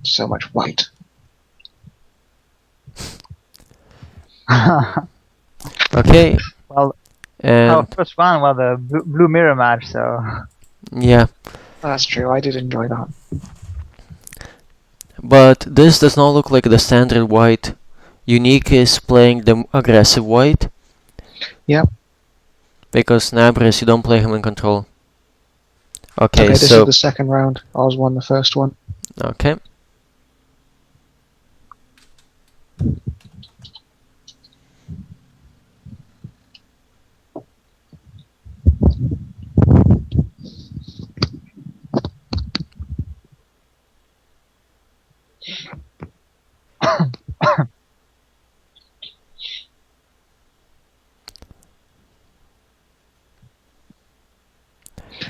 So much white. Okay, Well, and our first one was the blue mirror match, so yeah, That's true. I did enjoy that. but this does not look like the standard white. Unique is playing the aggressive white. Yep. Because Nabris, you don't play him in control. Okay, Okay, this so is the second round. Oz won the first one. okay.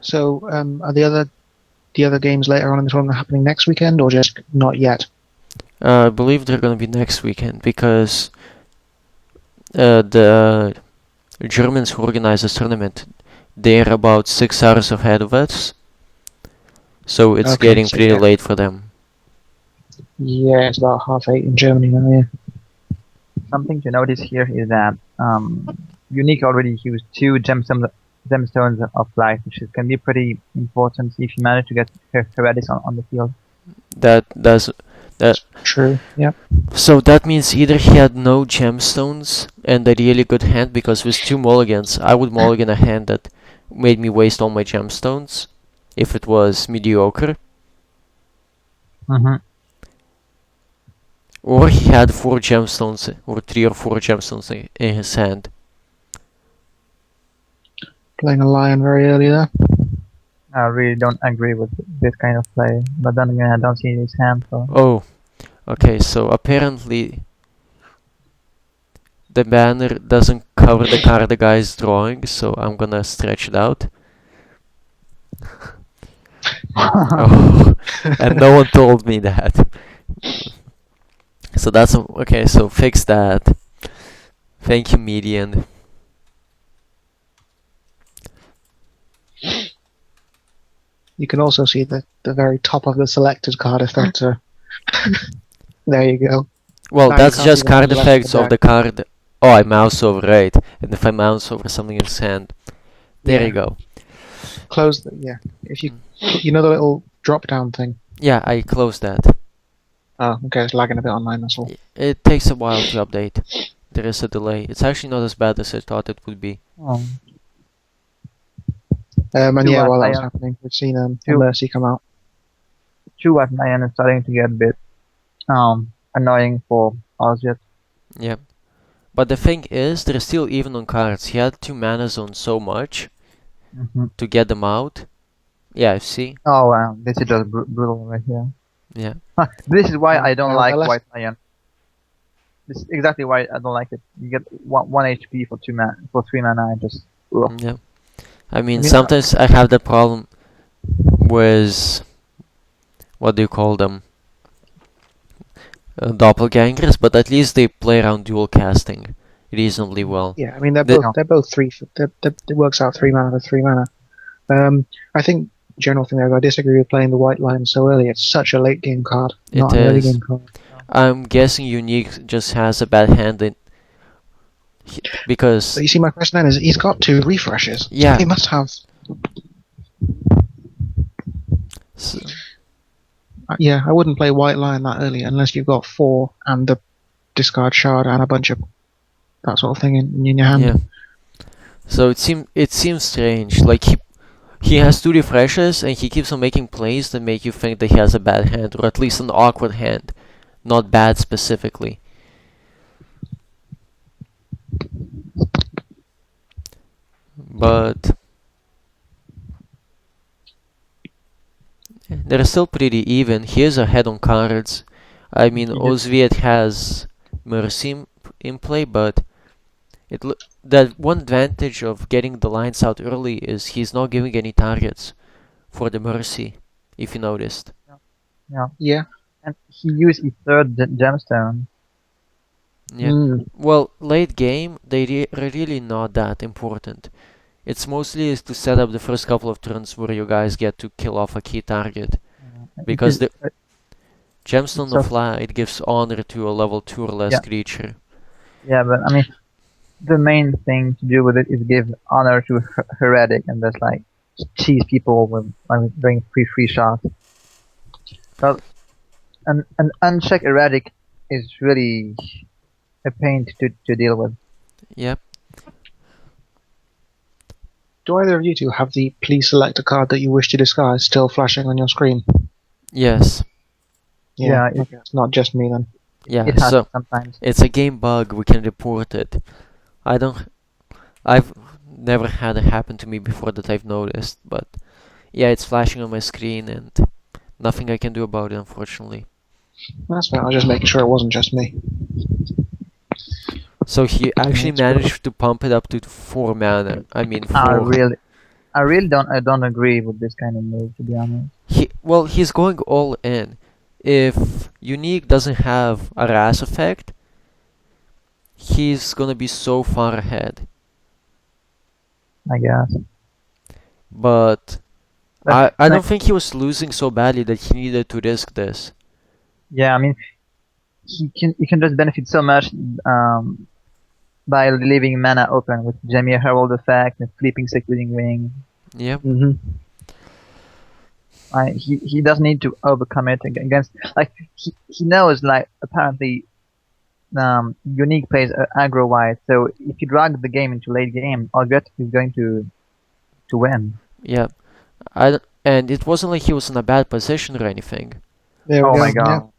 So, are the other games later on in the tournament happening next weekend, or just not yet? I believe they're gonna be next weekend because the Germans who organize this tournament, they're about 6 hours ahead of us, so it's Okay, getting so pretty yeah. late for them. Yeah, it's about 8:30 in Germany now. Yeah. something to notice here is that Unique already used 2 gemstones of light, which can be pretty important if you manage to get Heredis on the field. That True. Yeah. so that means either he had no gemstones and a really good hand, because with 2 mulligans, I would mulligan a hand that made me waste all my gemstones if it was mediocre. Mm-hmm. Or he had 4 gemstones, or 3 or 4 gemstones in his hand. Playing a lion very early there. I really don't agree with this kind of play, but then again, I don't see his hand, so Oh, okay, so apparently the banner doesn't cover the card the guy is drawing, so I'm gonna stretch it out. Oh, and no one told me that. So that's okay, so fix that. Thank you, median. You can also see the very top of the selected card effect. There you go. Well, Now you that's can't just see the card hand left of effects the of the deck. card. Oh, I mouse over, right. And if I mouse over something in his hand, there Yeah. you go. Close the, yeah. If you know the little drop down thing. Yeah, I closed that. Oh, okay, it's lagging a bit online, that's all. It takes a while to update. There is a delay. It's actually not as bad as I thought it would be. And Two yeah, at while that was Lion. happening, we've seen a Two. Mercy come out. 2 at 9 is starting to get a bit annoying for OzViet. Yeah. But the thing is, they're still even on cards. He had 2 mana zones so much Mm-hmm. to get them out. Yeah, see? Oh wow, this is just brutal right here. Yeah. This is why I don't I like left- White Lion. This is exactly why I don't like it. You get one HP for 3 mana and just ugh. Yeah. I mean, mean, sometimes I have the problem with, what do you call them? Doppelgangers, but at least they play around dual casting reasonably well. Yeah, I mean they're The- both three. It works out 3 mana to 3 mana. I think general thing there, I disagree with playing the white line so early. It's such a late game card, It not an early is. game card. I'm guessing Unique just has a bad hand because So you see, my question then is, he's got 2 refreshes. Yeah. He must have. Yeah, I wouldn't play white lion that early unless you've got 4 and the discard shard and a bunch of that sort of thing in your hand. yeah. So it seems strange. Like he has 2 refreshes and he keeps on making plays that make you think that he has a bad hand, or at least an awkward hand, not bad specifically. But they're still pretty even. He is ahead on cards. I mean, OzViet has Mercy in play, but that one advantage of getting the lines out early is he's not giving any targets for the Mercy, if you noticed. Yeah. And he used his 3rd gemstone. Yeah. Mm. Well, late game, they are really not that important. It's mostly is to set up the first couple of turns where you guys get to kill off a key target. Because Gemstone So of Light gives honor to a level 2 or less yeah, creature. yeah, but I mean, the main thing to do with it is give honor to heretic and just like cheese people with doing free shots. Well, an unchecked heretic is really a pain to deal with. Yep. Do either of you two have the please select a card that you wish to discard still flashing on your screen? Yes. Yeah, Okay, it's not just me then. Yeah. it has So sometimes. it's a game bug. We can report it. I don't. I've never had it happen to me before that I've noticed, but yeah, it's flashing on my screen and nothing I can do about it, unfortunately. That's fine. I was just making sure it wasn't just me. So he actually It's good. managed to pump it up to 4 mana. I mean, I 4. really, I really don't agree with this kind of move, to be honest. He's going all in. If Unique doesn't have a Ras effect, he's gonna be so far ahead. I guess. But But I don't think he was losing so badly that he needed to risk this. yeah, I mean, he can just benefit so much by leaving mana open with Jamie Herald effect and flipping Secluding Wing. Yep. Mm-hmm. He doesn't need to overcome it against like he knows like apparently Unique plays aggro white, so if you drag the game into late game, OzViet is going to win. Yep. And it wasn't like he was in a bad position or anything. There we Oh go. my Yeah. god!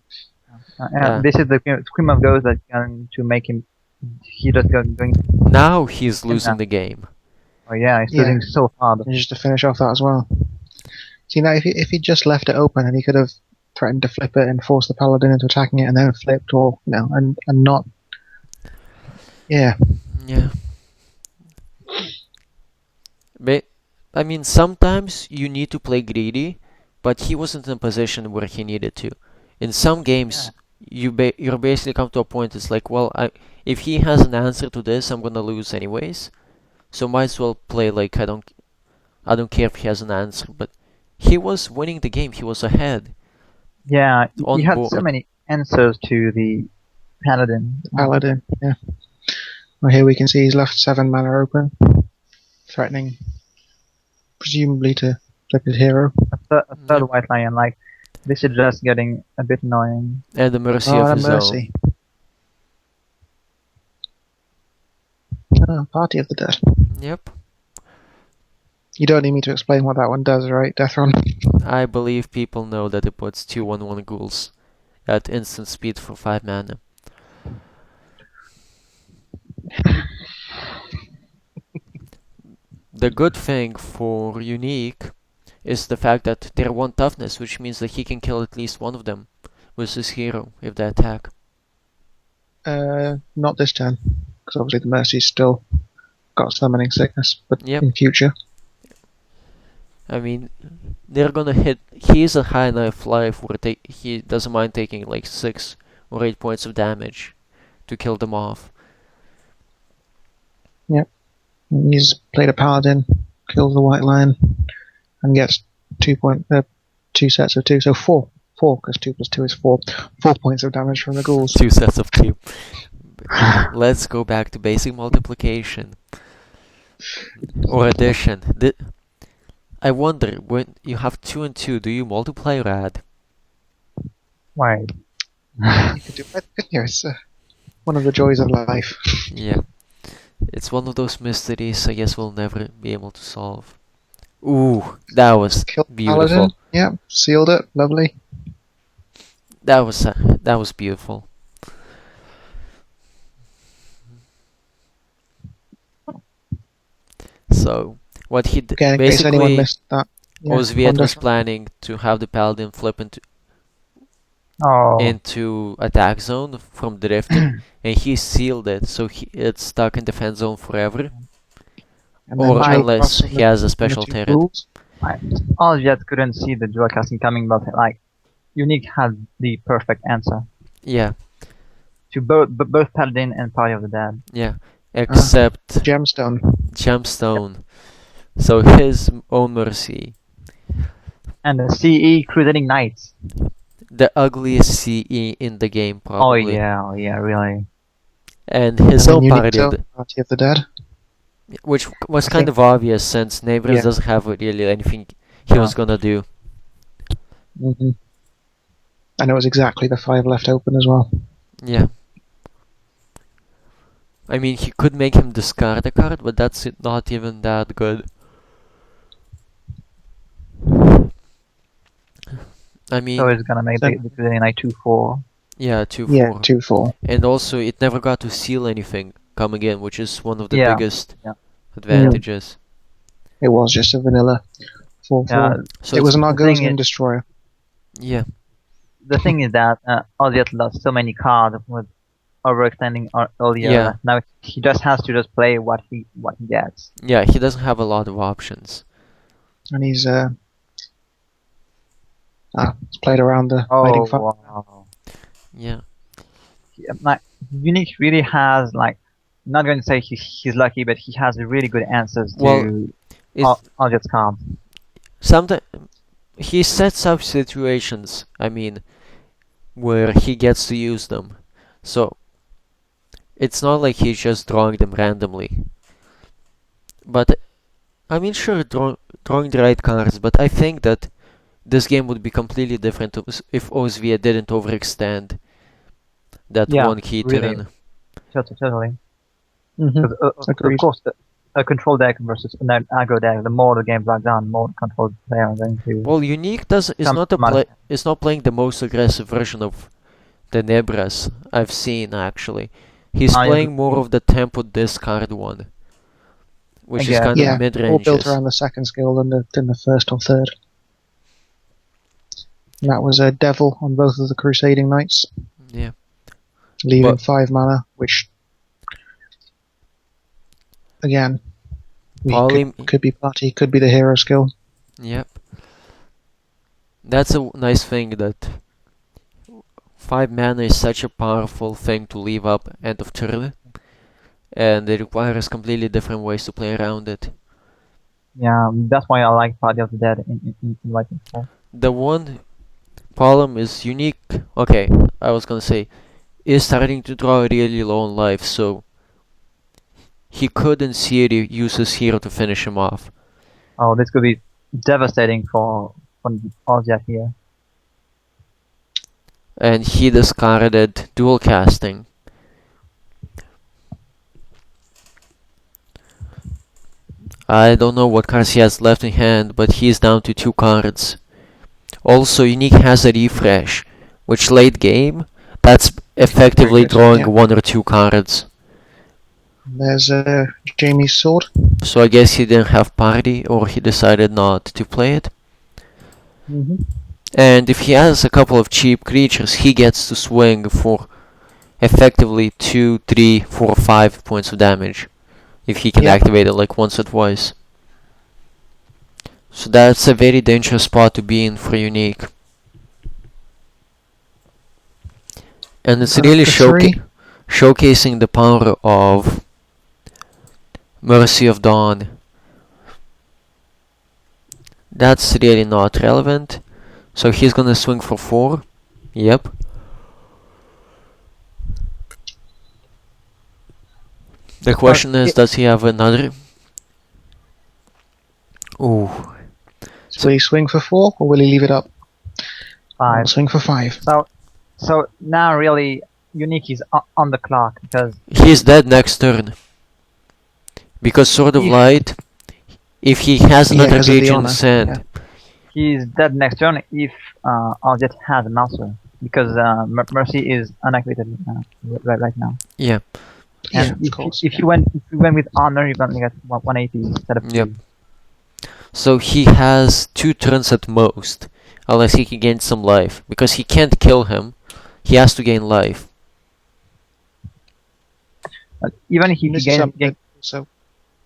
Yeah. This is the Cream of Ghosts that's going to make him. He just going. Now he's losing now. the game. Oh yeah, he's Yeah. losing so hard. And just to finish off that as well. See, now if he just left it open and he could have threatened to flip it and force the paladin into attacking it and then flipped, or and not. Yeah. Yeah. But I mean, sometimes you need to play greedy, but he wasn't in a position where he needed to. In some games, you're basically come to a point. It's like, well, if he has an answer to this, I'm gonna lose anyways. So might as well play like I don't care if he has an answer. But he was winning the game. He was ahead Yeah, on he had board. so many answers to the paladin. Paladin. Yeah. Well, here we can see he's left 7 mana open, threatening, presumably to flip his hero. A third white lion. Like this is just getting a bit annoying. And the mercy Oh, of and his mercy. Oh, Party of the Dead. own. Yep. You don't need me to explain what that one does, right, Deathron? I believe people know that it puts 2/1/1 ghouls at instant speed for 5 mana. The good thing for Unique is the fact that they're 1 toughness, which means that he can kill at least one of them with his hero if they attack. Not this turn, because obviously the Mercy's still got summoning sickness, but Yep. in future. I mean, they're gonna hit. He's a high enough life where he doesn't mind taking like 6 or 8 points of damage to kill them off. He's played a Paladin, kills the White Lion, and gets 2 sets of 2, so 4. 4, because 2 plus 2 is 4. 4 points of damage from the ghouls. 2 sets of 2. Let's go back to basic multiplication. Or addition. I wonder, when you have 2 and 2, do you multiply or add? Why? You could do it here. It's one of the joys of life. Yeah. It's one of those mysteries I guess we'll never be able to solve. Ooh, that was Kill beautiful. Paladin. Yeah, sealed it. Lovely. That was beautiful. So, what he Again, in case anyone basically, missed that. Yeah, OzViet was Deathron. planning to have the Paladin flip Oh. into attack zone from drifting, and he sealed it, so it's stuck in defense zone forever. And then Or Jay unless crossing he has a the special 2 turret. ghouls. OzViet couldn't see the dual casting coming, but like Unique had the perfect answer Yeah, to both Paladin and Party of the Dead. yeah. Except Gemstone. Gemstone. So his own mercy. And the CE Crusading Knights. the ugliest CE in the game, probably. Oh yeah, really. And his And then own party, Unique Party of the Dead. which was I kind think. of obvious since Neighbors Yeah. doesn't have really anything he No. was gonna do. Hmm. And it was exactly the 5 left open as well. Yeah. I mean, he could make him discard a card, but that's not even that good. I So mean, it's gonna make So- the Crusading Knight 2/4. yeah, 2 Yeah, 4. 2/4. And also, it never got to seal anything coming in, which is one of the Yeah. biggest Yeah. advantages. It was just a vanilla 4/4. Yeah. So It was it's- an the thing Argosian is- Destroyer. yeah, The thing is that OzViet lost so many cards with overextending earlier. Yeah. That now he just has to just play what he gets. yeah, he doesn't have a lot of options. And he's played around the Fighting Oh Fire. wow. Yeah, Like Unique really has like, not going to say he's lucky, but he has really good answers Well, to it's OzViet's cards. sometimes he sets up situations. I mean, where he gets to use them. So it's not like he's just drawing them randomly. But I mean, sure, drawing the right cards. But I think that this game would be completely different if OzViet didn't overextend that Yeah, one key really. turn. Totally. Mhm. Because, of Agreed. course, a control deck versus an aggro deck, the more the game drags on, the more control they are going to. Well, Unique is Some not amount of- is not playing the most aggressive version of the Nebras I've seen actually. He's I playing agree. more of the tempo discard one, which is guess. kind Yeah, of mid all built ranges. around the second skill than the first or third. And that was a Devil on both of the Crusading Knights, Yeah, leaving But- 5 mana, which, again, Probably- could be party, could be the hero skill. yep. That's a nice thing that 5 mana is such a powerful thing to leave up end of turn, and it requires completely different ways to play around it. Yeah, that's why I like Party of the Dead in Writing 4. The one problem is Unique. Okay, I was gonna say, is starting to draw really low on life, so he could in theory use his hero to finish him off. Oh, this could be devastating for OzViet here. And he discarded dual casting. I don't know what cards he has left in hand, but he's down to 2 cards. Also, Unique has a refresh, which late game, that's effectively good, drawing yeah. 1 or 2 cards. There's Jamie's sword. So I guess he didn't have party, or he decided not to play it. Mm-hmm. And if he has a couple of cheap creatures, he gets to swing for effectively 2, 3, 4, 5 points of damage. If he can Yeah. activate it like once or twice. So that's a very dangerous spot to be in for Unique. And it's really The 3. showcasing the power of Mercy of Dawn. That's really not relevant. So he's gonna swing for 4. Yep. The question is, does he have another? Ooh. So will he swing for 4 or will he leave it up? 5. I'll swing for 5. So now really Unique is on the clock because He's dead next turn. Because Sword of If- Light, if he has Yeah, another 'cause of the creature in honor, sand, yeah. he's dead next turn if OzViet has an answer because Mercy is unactivated right now. yeah. Yeah, And of course. if you went with honor, you're gonna get 180 instead of 2. Yep. So he has 2 turns at most, unless he can gain some life. Because he can't kill him, he has to gain life. But even if he This is gains something- so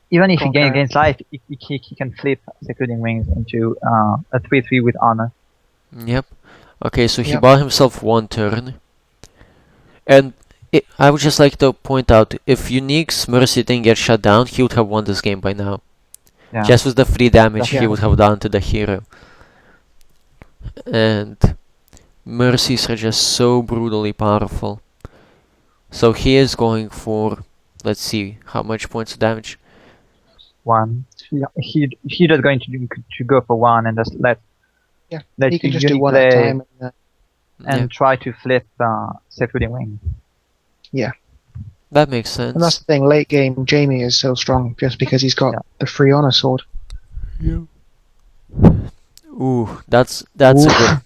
even if he Okay. gains life, he can flip Secluding Wings into a 3/3 with honor. Yep. Okay, so he Yep. bought himself 1 turn. And I would just like to point out, if Unique's Mercy didn't get shut down, he would have won this game by now. Yeah. Just with the free damage he Yeah. would have done to the hero. And Mercies are just so brutally powerful. So he is going for, let's see, how much points of damage? 1. He just going to go for 1 and just let Yeah, let he can the just do unique one at a play time. and Yeah, try to flip secluding wing. that makes And that's sense. the thing. Late game, Jamie is so strong just because he's got Yeah. the free honor sword. Yeah. Ooh, that's a good.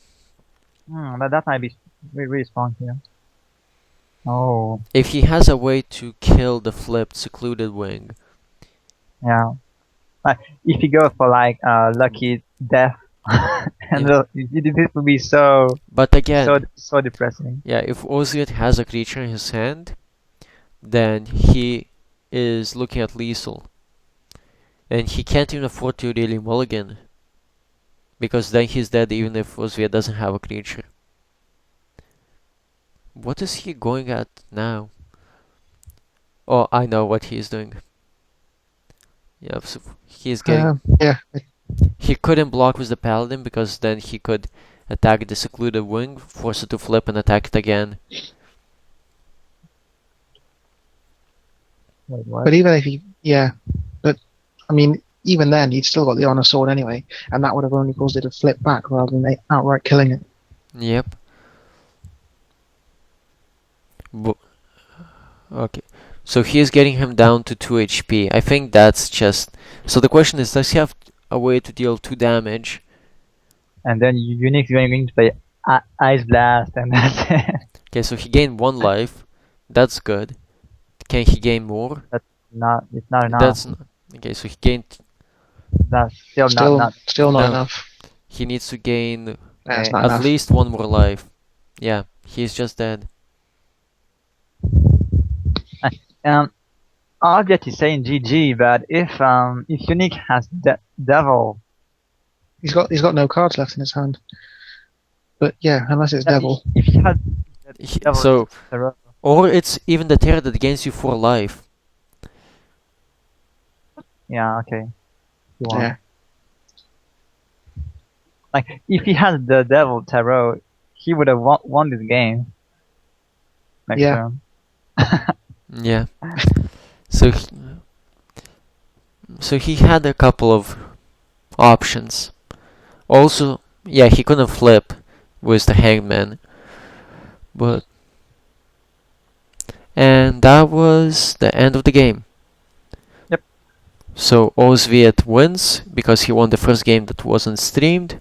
But that might be really strong here. Oh, If he has a way to kill the flipped secluded wing, yeah. If you go for like lucky death, and yeah. this would be so But again, so depressing. yeah, if OzViet has a creature in his hand, then he is looking at lethal. And he can't even afford to really mulligan. Because then he's dead even if OzViet doesn't have a creature. What is he going at now? Oh, I know what he's doing. Yeah, so he's getting... Yeah, He couldn't block with the paladin because then he could attack the secluded wing, force it to flip and attack it again. Wait, what? but even if but I mean, even then, he'd still got the honor sword anyway, and that would have only caused it to flip back rather than outright killing it. Yep. Okay. So he is getting him down to 2 HP. I think that's just... So the question is, does he have a way to deal 2 damage? And then Unique's going to play Ice Blast, and that's it. Okay, so he gained 1 life. That's good. Can he gain more? It's not enough. That's not... Okay, so he gained... That's still Still not No. enough. He needs to gain That's Okay. not at enough. least 1 more life. Yeah, he's just dead. OzViet is saying GG, but if Unique has Devil, He's got no cards left in his hand. But yeah, unless it's Devil. if he had He- Devil, so, Terror, or it's even the terror that gains you 4 life. yeah, okay. He won. Yeah. Like if he had the Devil Tarot, he would have won this game. Next Yeah. turn. Yeah. So he had a couple of options. Also, yeah, he couldn't flip with the hangman. But and that was the end of the game. Yep. So OzViet wins because he won the first game that wasn't streamed.